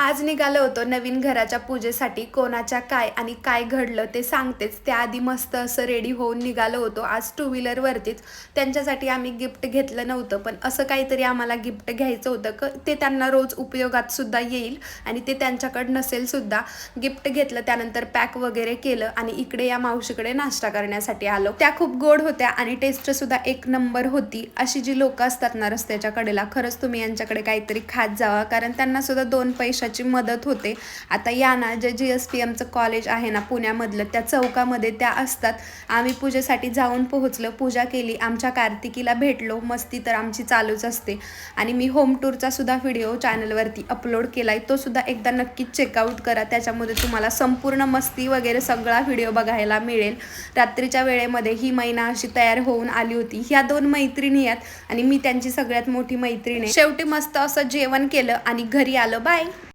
आज निघालो होतो नवीन घराच्या पूजेसाठी. कोणाच्या काय आणि काय घडलं ते सांगतेच. त्याआधी मस्त असं रेडी होऊन निघालो होतो आज टू व्हीलरवरतीच. त्यांच्यासाठी आम्ही गिफ्ट घेतलं नव्हतं, पण असं काहीतरी आम्हाला गिफ्ट घ्यायचं होतं ते त्यांना रोज उपयोगात सुद्धा येईल आणि ते त्यांच्याकडे नसेल सुद्धा. गिफ्ट घेतलं, त्यानंतर पॅक वगैरे केलं आणि इकडे या मावशीकडे नाश्ता करण्यासाठी आलो. त्या खूप गोड होत्या आणि टेस्ट सुद्धा एक नंबर होती. अशी जी लोक असतात ना रस्त्याच्या कडेला, खरंच तुम्ही यांच्याकडे काहीतरी खात जावा, कारण त्यांना सुद्धा 2 पैशाची मदत होते. आता या ना, जे GSTMचं कॉलेज आहे ना पुण्यामधलं, त्या चौकामध्ये त्या असतात. आम्ही पूजेसाठी जाऊन पोहोचलो, पूजा केली, आमच्या कार्तिकीला भेटलो. मस्ती तर आमची चालूच असते. आणि मी होम टूरचा सुद्धा व्हिडिओ चॅनलवरती अपलोड केलाय, तो सुद्धा एकदा नक्कीच चेकआउट करा. त्याच्यामध्ये तुम्हाला संपूर्ण मस्ती वगैरे सगळा व्हिडिओ बघायला मिळेल. रात्रीच्या वेळेमध्ये ही मैना अशी तयार होऊन आली होती. ह्या 2 मैत्रिणी आहेत आणि मी त्यांची सगळ्यात मोठी मैत्रीण आहे. शेवटी मस्त असं जेवण केलं आणि घरी आलो. बाय.